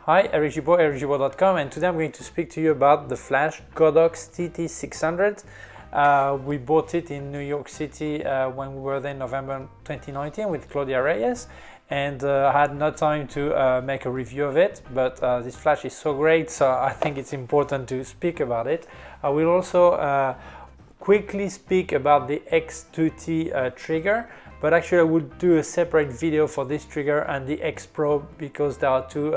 Hi, Eric Gibaud, ericgibaud.com, and today I'm going to speak to you about the flash Godox TT600. We bought it in New York City when we were there in November 2019 with Claudia Reyes, and I had no time to make a review of it, but this flash is so great, so I think it's important to speak about it. I will also quickly speak about the X2T trigger, but actually I will do a separate video for this trigger and the XproO because there are two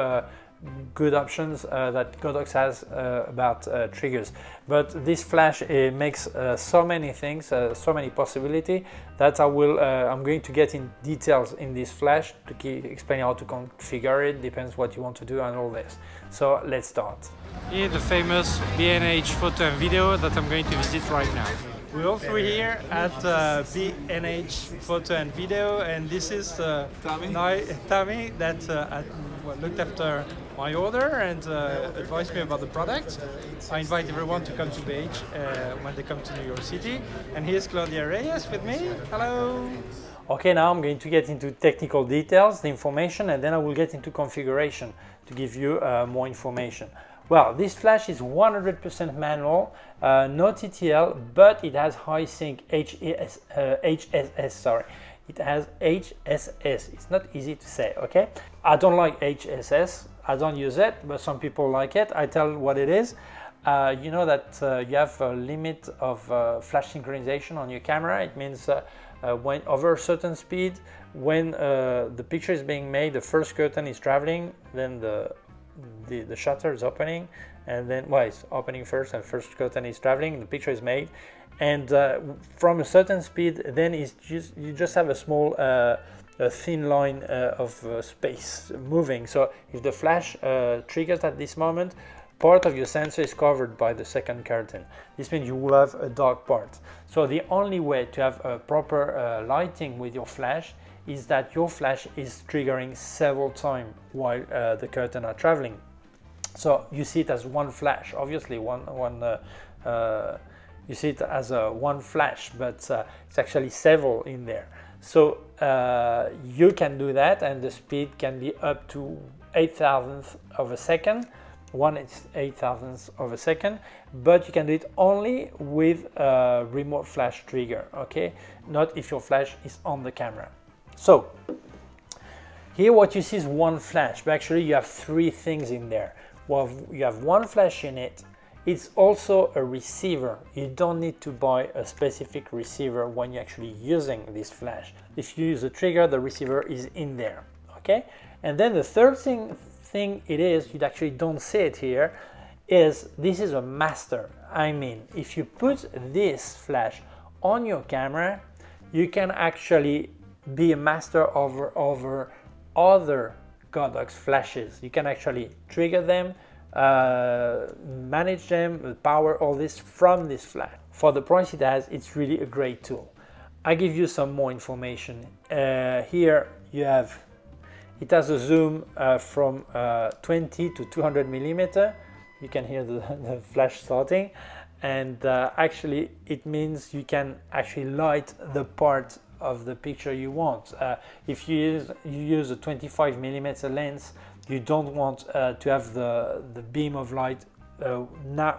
good options that Godox has about triggers. But this flash makes so many things, so many possibilities that I'm going to get in details in this flash to explain how to configure it, depends what you want to do and all this. So let's start. Here the famous B&H photo and video that I'm going to visit right now. We're all three here at B&H photo and video, and this is Tommy that looked after my order and advised me about the product. I invite everyone to come to BH when they come to New York City. And here's Claudia Reyes with me. Hello. Okay, now I'm going to get into technical details, the information, and then I will get into configuration to give you more information. Well, this flash is 100% manual, no TTL, but it has high sync HSS, sorry. It has HSS. It's not easy to say, okay? I don't like HSS. I don't use it, but some people like it. I tell what it is. You know that you have a limit of flash synchronization on your camera. It means when over a certain speed, when the picture is being made, the first curtain is traveling, then the shutter is opening, and then it's opening first and first curtain is traveling, the picture is made, and from a certain speed, then you just have a small a thin line of space moving. So if the flash triggers at this moment, part of your sensor is covered by the second curtain. This means you will have a dark part. So the only way to have a proper lighting with your flash is that your flash is triggering several times while the curtain are traveling. So you see it as one flash, obviously you see it as one flash, but it's actually several in there. So you can do that, and the speed can be up to 8,000th of a second. One is 8,000th of a second, but you can do it only with a remote flash trigger, okay? Not if your flash is on the camera. So here what you see is one flash, but actually you have three things in there. Well, you have one flash in it. It's also a receiver. You don't need to buy a specific receiver when you're actually using this flash. If you use a trigger, the receiver is in there, okay? And then the third thing it is, you actually don't see it here, is this is a master. I mean, if you put this flash on your camera, you can actually be a master over other Godox flashes. You can actually trigger them, manage them, power all this from this flash. For the price it has, it's really a great tool. I give you some more information. Here you have, it has a zoom from 20 to 200 millimeter. You can hear the flash starting, and actually it means you can actually light the part of the picture you want. If you use a 25 millimeter lens, you don't want to have the beam of light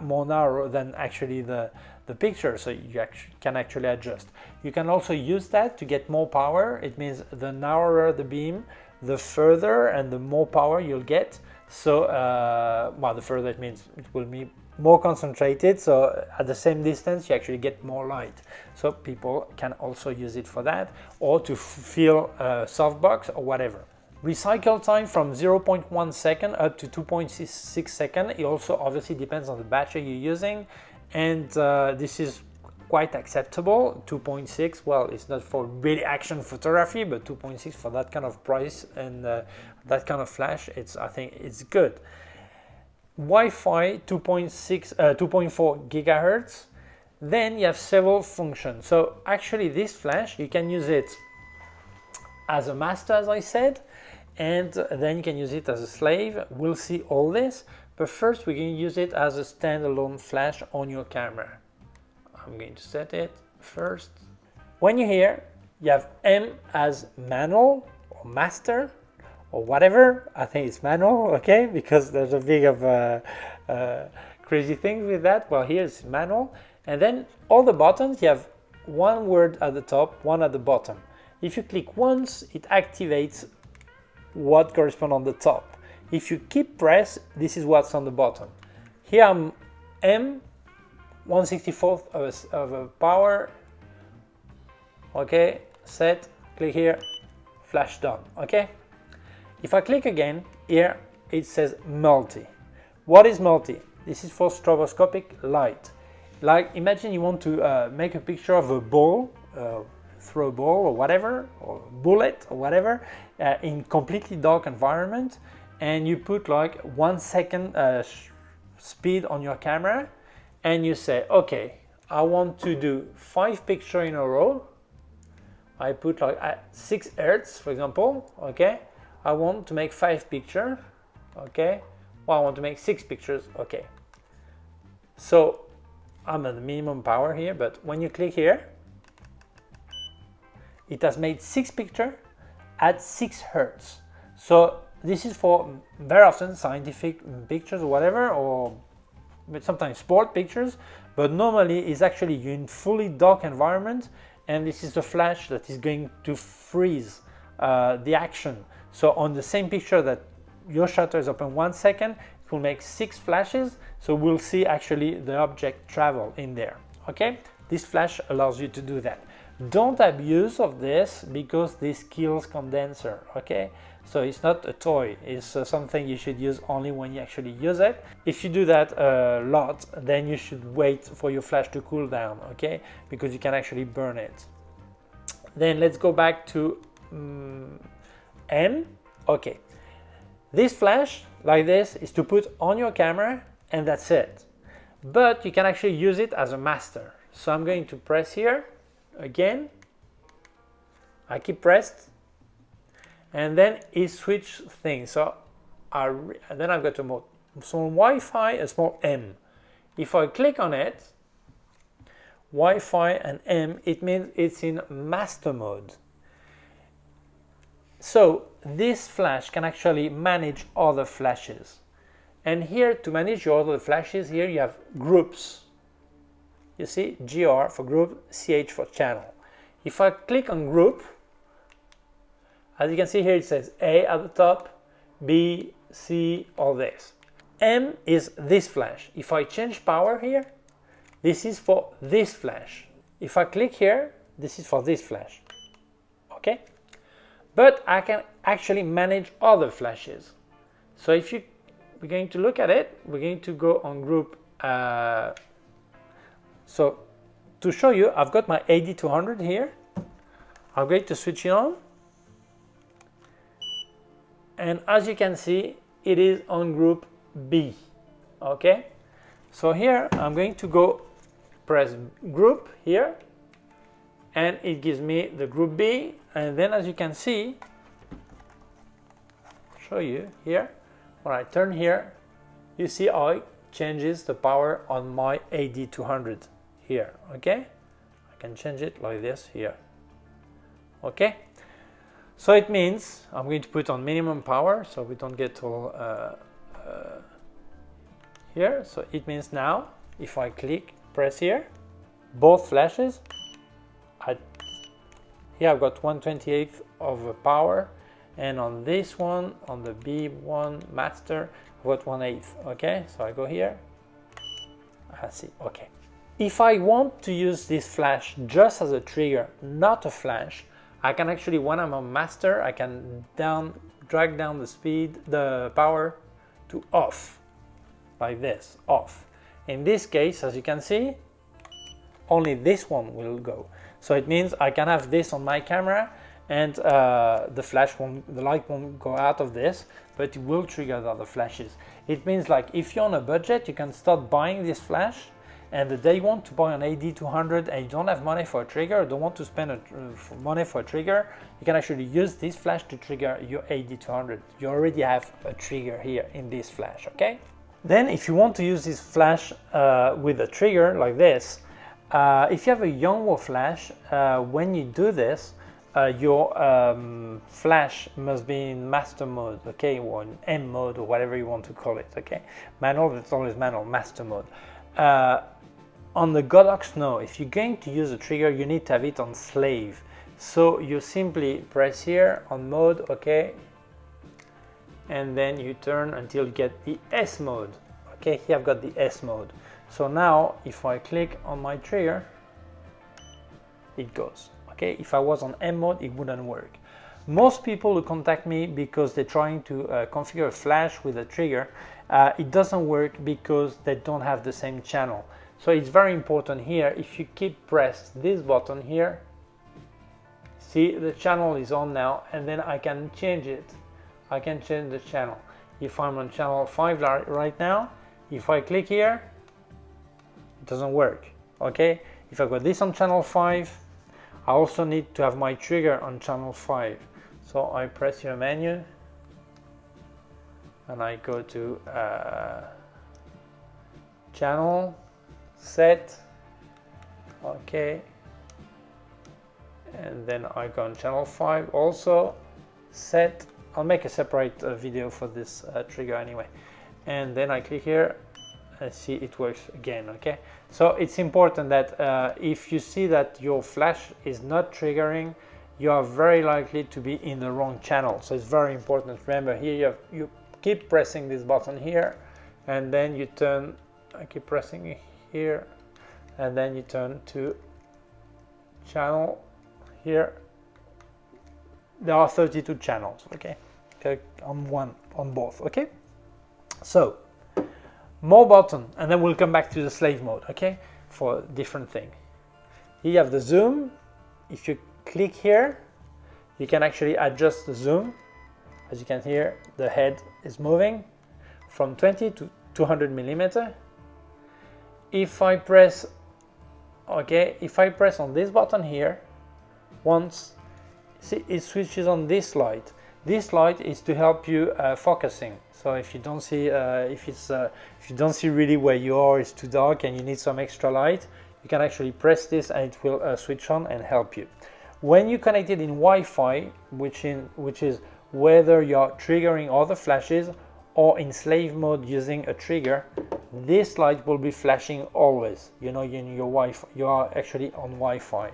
more narrow than actually the picture, so you can actually adjust. You can also use that to get more power. It means the narrower the beam, the further and the more power you'll get. So the further it means it will be more concentrated, so at the same distance you actually get more light. So people can also use it for that, or to fill softbox or whatever. Recycle time from 0.1 second up to 2.6 seconds. It also obviously depends on the battery you're using, and this is quite acceptable. 2.6, well, it's not for really action photography, but 2.6 for that kind of price and that kind of flash, I think it's good. Wi-Fi 2.4 gigahertz. Then you have several functions. So actually this flash, you can use it as a master, as I said, and then you can use it as a slave. We'll see all this, but first we're going to use it as a standalone flash on your camera. I'm going to set it first. When you're here, you have M as manual or master, or whatever. I think it's manual, okay, because there's a big of crazy things with that. Well, here's manual, and then all the buttons, you have one word at the top, one at the bottom. If you click once, it activates what corresponds on the top. If you keep press, this is what's on the bottom. Here I'm M, 1/64 of a power, okay, set, click here, flash done, okay. If I click again, here it says multi. What is multi? This is for stroboscopic light. Like, imagine you want to make a picture of a ball, throw a ball or whatever, or bullet or whatever, in completely dark environment, and you put like 1 second speed on your camera, and you say, okay, I want to do 5 pictures in a row. I put like at 6 Hertz, for example, okay. I want to make 5 pictures, okay. Well, I want to make 6 pictures, okay. So I'm at the minimum power here, but when you click here, it has made 6 pictures at 6 Hertz. So this is for very often scientific pictures or whatever, or sometimes sport pictures, but normally it's actually in fully dark environment, and this is the flash that is going to freeze the action. So on the same picture that your shutter is open 1 second, it will make 6 flashes, so we'll see actually the object travel in there, okay? This flash allows you to do that. Don't abuse of this, because this kills condenser, okay? So it's not a toy, it's something you should use only when you actually use it. If you do that a lot, then you should wait for your flash to cool down, okay? Because you can actually burn it. Then let's go back to M, okay. This flash, like this, is to put on your camera, and that's it. But you can actually use it as a master. So I'm going to press here, again. I keep pressed, and then it switch things. So then I've got a small Wi-Fi, a small M. If I click on it, Wi-Fi and M, it means it's in master mode. So this flash can actually manage other flashes. And here, to manage your other flashes, here you have groups. You see, GR for group, CH for channel. If I click on group, as you can see here, it says A at the top, B, C, all this. M is this flash. If I change power here, this is for this flash. If I click here, this is for this flash, okay? But I can actually manage other flashes. So if we're going to look at it, we're going to go on group. So to show you, I've got my AD200 here. I'm going to switch it on. And as you can see, it is on group B, okay? So here, I'm going to go press group here, and it gives me the group B. And then as you can see, show you here, when I turn here, you see how it changes the power on my AD200 here, okay? I can change it like this here, okay? So it means I'm going to put on minimum power so we don't get all here. So it means now, if I press here, both flashes, here I've got 1/28 of power, and on this one, on the B1 master, I've got 1/8, okay? So I go here, I see, okay. If I want to use this flash just as a trigger, not a flash, I can actually, when I'm on master, I can drag down the power to off, like this, off. In this case, as you can see, only this one will go. So it means I can have this on my camera, and the light won't go out of this, but it will trigger the other flashes. It means, like, if you're on a budget, you can start buying this flash, and the day you want to buy an AD200 and you don't have money for a trigger, or don't want to spend money for a trigger, you can actually use this flash to trigger your AD200. You already have a trigger here in this flash, okay? Then if you want to use this flash with a trigger like this, if you have a Yongnuo flash, when you do this, your flash must be in master mode, okay, or in M mode, or whatever you want to call it, okay. Manual, it's always manual, master mode. On the Godox, no, if you're going to use a trigger, you need to have it on slave. So you simply press here on mode, okay, and then you turn until you get the S mode. Okay, here I've got the S mode. So now if I click on my trigger, it goes. Okay, if I was on M mode, it wouldn't work. Most people who contact me because they're trying to configure a flash with a trigger, it doesn't work because they don't have the same channel. So it's very important here, if you keep pressed this button here, see the channel is on now, and then I can change it. I can change the channel. If I'm on channel 5 right now, if I click here, it doesn't work. Okay, if I got this on channel 5, I also need to have my trigger on channel 5. So I press your menu and I go to channel, set, okay, and then I go on channel 5 also, set. I'll make a separate video for this trigger anyway. And then I click here and see it works again, okay? So it's important that if you see that your flash is not triggering, you are very likely to be in the wrong channel. So it's very important. Remember here you keep pressing this button here, and then you turn, I keep pressing here, and then you turn to channel here. There are 32 channels, okay? On both, okay? So more button, and then we'll come back to the slave mode, okay, for different thing. Here you have the zoom. If you click here, you can actually adjust the zoom. As you can hear, the head is moving from 20 to 200 millimeter. If I press, okay, if I press on this button here, once, see, it switches on this light. This light is to help you focusing. So if you don't see, if you don't see really where you are, it's too dark and you need some extra light, you can actually press this and it will switch on and help you. When you connect it in Wi-Fi, which is whether you're triggering other flashes or in slave mode using a trigger, this light will be flashing always. You know, in your Wi-Fi, you are actually on Wi-Fi.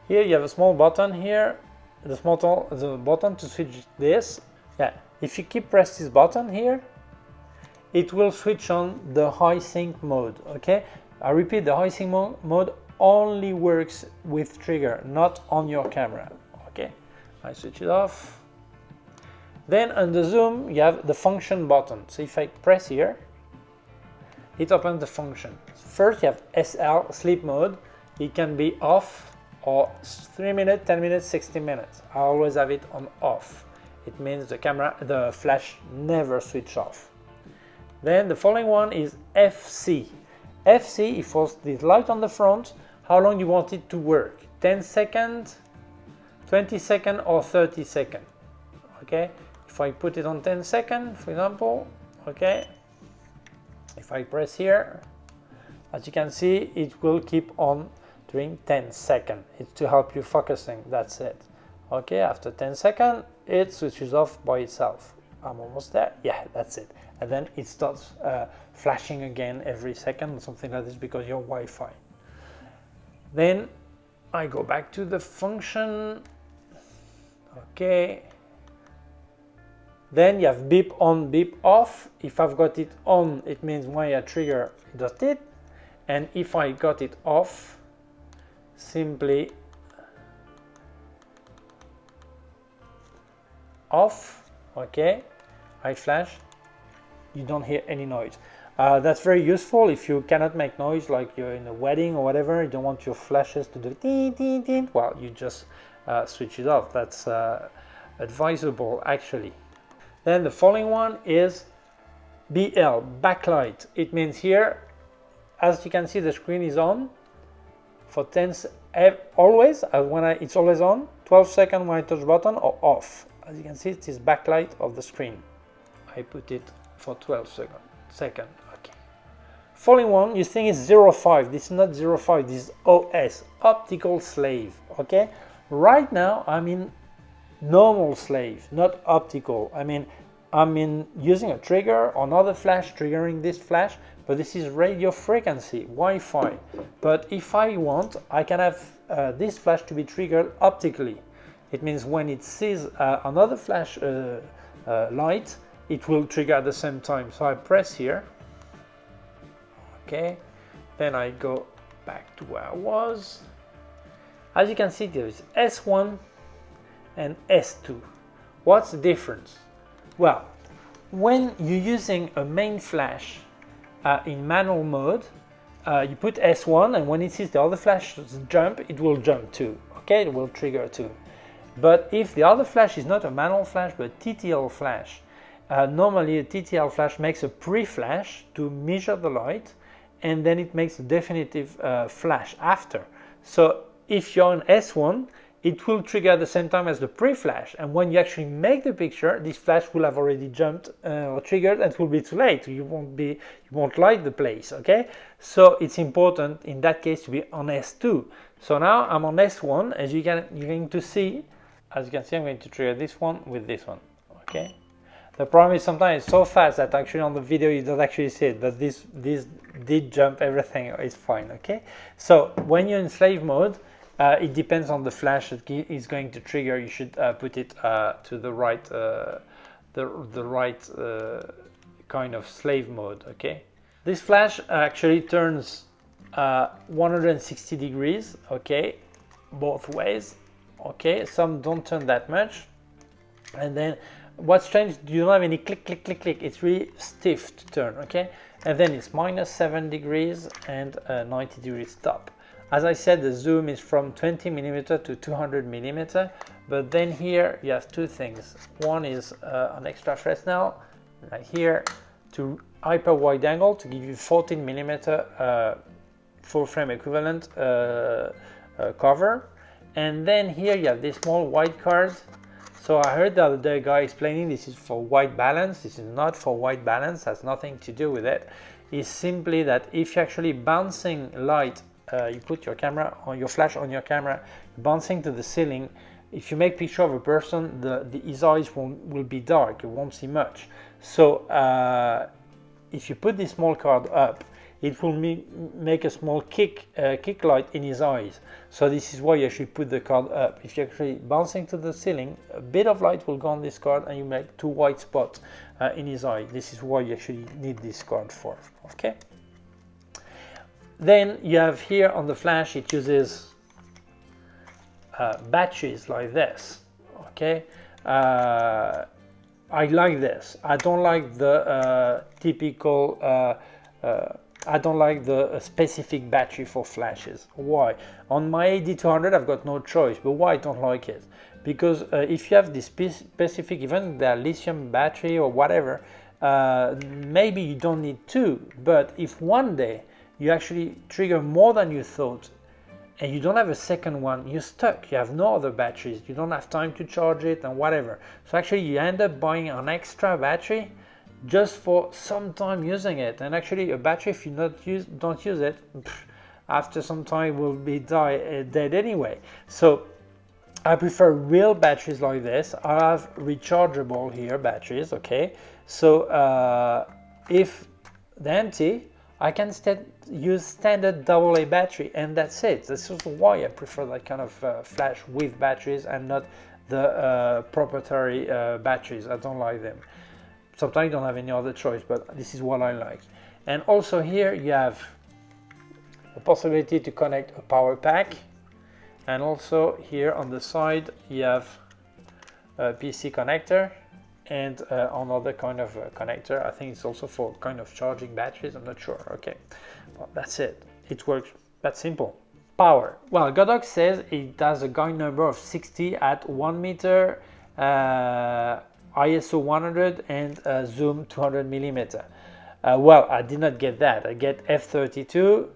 Here you have a small button here. The button to switch this. Yeah, if you keep press this button here, it will switch on the high sync mode. Okay, I repeat, the high sync mode only works with trigger, not on your camera. Okay, I switch it off. Then on the zoom you have the function button. So if I press here, it opens the function. First you have SL, sleep mode. It can be off, or 3 minutes, 10 minutes, 60 minutes. I always have it on off. It means the flash never switch off. Then the following one is FC. FC, if was this light on the front, how long you want it to work? 10 seconds, 20 seconds, or 30 seconds. Okay, if I put it on 10 seconds, for example, okay, if I press here, as you can see, it will keep on during 10 seconds. It's to help you focusing, that's it. Okay, after 10 seconds, it switches off by itself. I'm almost there. Yeah, that's it. And then it starts flashing again every second or something like this because you're Wi-Fi. Then I go back to the function. Okay. Then you have beep on, beep off. If I've got it on, it means when I trigger, it does it. And if I got it off, simply off. Okay, I flash, you don't hear any noise. That's very useful if you cannot make noise, like you're in a wedding or whatever, you don't want your flashes to do ding, ding, ding. Well, you just switch it off. That's advisable actually. Then the following one is BL, backlight. It means here, as you can see, the screen is on for 10 always, when it's always on, 12 seconds when I touch button, or off. As you can see, it is backlight of the screen. I put it for 12 seconds. Okay. Following one, you think it's 05. This is not 05, this is OS, optical slave. Okay. Right now I'm in normal slave, not optical. I'm using a trigger, another flash triggering this flash, but this is radio frequency, Wi-Fi. But if I want, I can have this flash to be triggered optically. It means when it sees another flash light, it will trigger at the same time. So I press here, okay, then I go back to where I was. As you can see, there is S1 and S2. What's the difference? Well, when you're using a main flash in manual mode, you put S1, and when it sees the other flash jump, it will jump too. Okay, it will trigger too. But if the other flash is not a manual flash but TTL flash, normally a TTL flash makes a pre-flash to measure the light, and then it makes a definitive flash after. So if you're on S1, it will trigger at the same time as the pre-flash, and when you actually make the picture, this flash will have already jumped or triggered, and it will be too late. You won't light the place. Okay, so it's important in that case to be on S2. So now I'm on S1, as you're going to see. As you can see, I'm going to trigger this one with this one. Okay. The problem is sometimes it's so fast that actually on the video you don't actually see it, but this did jump everything. It's fine. Okay. So when you're in slave mode, it depends on the flash that is going to trigger. You should put it to the right, kind of slave mode. Okay. This flash actually turns 160 degrees. Okay, both ways. Okay, some don't turn that much, and then what's strange, you don't have any click click click click. It's really stiff to turn. Okay, and then it's -7 degrees and 90 degrees stop. As I said, the zoom is from 20 mm to 200 mm, but then here you have two things. One is an extra Fresnel right here to hyper wide angle to give you 14 mm full frame equivalent cover. And then here you have this small white card. So I heard the other day a guy explaining this is for white balance. This is not for white balance, has nothing to do with it. It's simply that if you're actually bouncing light, you put your camera on your flash on your camera, bouncing to the ceiling. If you make picture of a person, his eyes will be dark, you won't see much. So if you put this small card up, it will make a small kick light in his eyes. So this is why you actually put the card up. If you're actually bouncing to the ceiling, a bit of light will go on this card and you make two white spots in his eye. This is why you actually need this card for. Okay. Then you have here on the flash, it uses batteries like this. Okay. I like this. I don't like the typical I don't like the specific battery for flashes. Why? On my AD200 I've got no choice, but why I don't like it? Because if you have this specific, even the lithium battery or whatever, maybe you don't need two, but if one day you actually trigger more than you thought and you don't have a second one, you're stuck. You have no other batteries, you don't have time to charge it and whatever. So actually you end up buying an extra battery just for some time using it, and actually a battery, if you don't use it, after some time will be dead anyway. So I prefer real batteries like this. I have rechargeable here batteries. Okay, so if they're empty, I can use standard AA battery, and that's it. This is why I prefer that kind of flash with batteries and not the proprietary batteries. I don't like them. Sometimes you don't have any other choice, but this is what I like. And also here you have the possibility to connect a power pack, and also here on the side you have a PC connector and another kind of connector. I think it's also for kind of charging batteries, I'm not sure. Okay, well, that's it. It works that simple. Power. Well, Godox says it has a guide number of 60 at 1 meter, ISO 100 and zoom 200 mm. Well, I did not get that. I get f32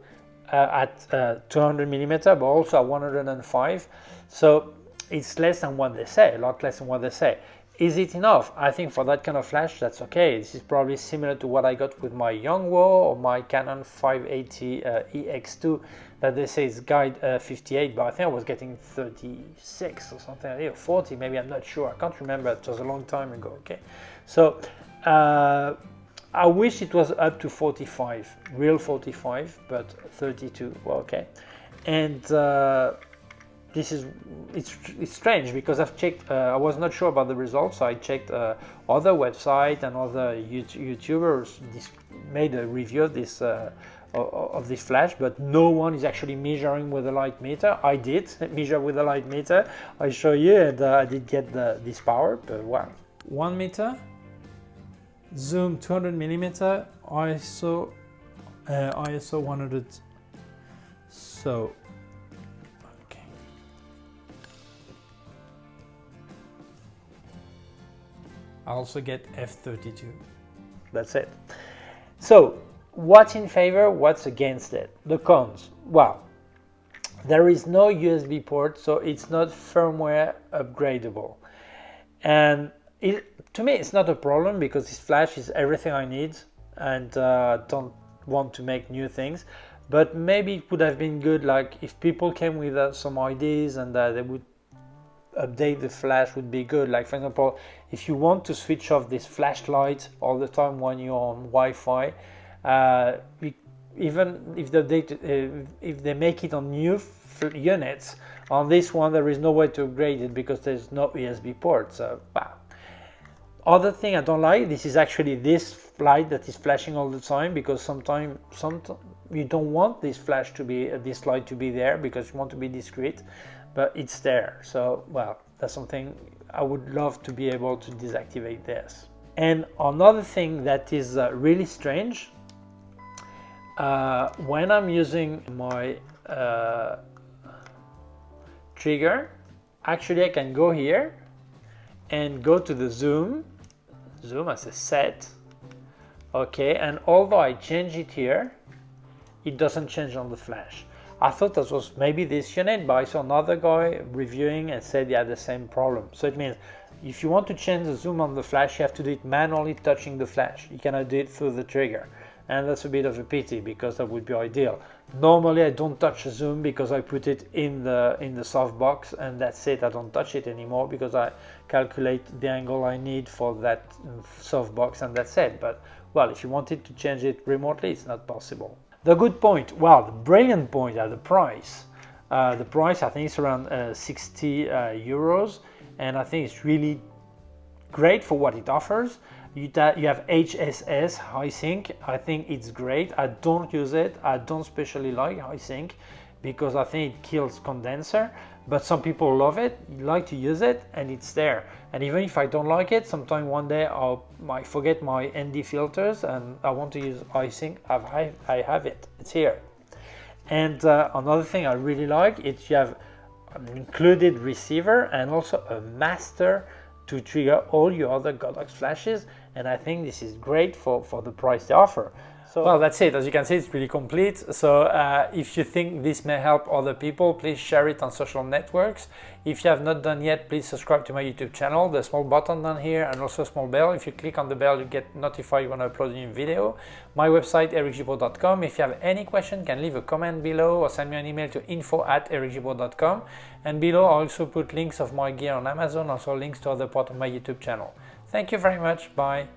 at 200 mm, but also at 105. So it's less than what they say, a lot less than what they say. Is it enough? I think for that kind of flash, that's okay. This is probably similar to what I got with my Yongnuo or my Canon 580 EX2 that they say is guide 58, but I think I was getting 36 or something, or 40 maybe, I'm not sure. I can't remember, it was a long time ago, okay? So I wish it was up to 45, real 45, but 32, well, okay. And this is, it's strange because I've checked, I was not sure about the results, so I checked other websites and other YouTubers made a review of this flash, but no one is actually measuring with a light meter. I did measure with a light meter, I show you, and I did get this power, but wow. 1 meter, zoom 200 millimeter, ISO 100, so I also get f32. That's it. So what's in favor, what's against it? The cons. Well, there is no USB port, so it's not firmware upgradable. And to me, it's not a problem because this flash is everything I need and don't want to make new things. But maybe it would have been good, like if people came with some ideas and they would update the flash would be good. Like for example, if you want to switch off this flashlight all the time when you're on Wi-Fi, even if they make it on new units, on this one there is no way to upgrade it because there's no USB port. So wow. Other thing I don't like, this is actually this light that is flashing all the time, because sometimes you don't want this flash to be this light to be there because you want to be discreet, but it's there. So well, that's something I would love to be able to deactivate this. And another thing that is really strange, when I'm using my trigger, actually I can go here and go to the zoom as a set, okay, and although I change it here, it doesn't change on the flash. I thought that was maybe this unit, but I saw another guy reviewing and said he had the same problem. So it means if you want to change the zoom on the flash, you have to do it manually touching the flash. You cannot do it through the trigger. And that's a bit of a pity because that would be ideal. Normally I don't touch the zoom because I put it in the softbox and that's it. I don't touch it anymore because I calculate the angle I need for that softbox and that's it. But well, if you wanted to change it remotely, it's not possible. The good point, well, the brilliant point are the price. The price I think is around 60 euros, and I think it's really great for what it offers. You have HSS, high sync. I think it's great. I don't use it. I don't especially like high sync because I think it kills condenser, but some people love it, like to use it, and it's there. And even if I don't like it, sometime one day I forget my ND filters and I want to use high sync, I have it, it's here. And another thing I really like is you have an included receiver and also a master to trigger all your other Godox flashes, and I think this is great for the price they offer. So, well, that's it. As you can see, it's really complete. So if you think this may help other people, please share it on social networks. If you have not done yet, please subscribe to my YouTube channel. The small button down here and also a small bell. If you click on the bell, you get notified when I upload a new video. My website, ericgibaud.com. If you have any question, you can leave a comment below or send me an email to info@ericgibaud.com. And below, I also put links of my gear on Amazon, also links to other parts of my YouTube channel. Thank you very much. Bye.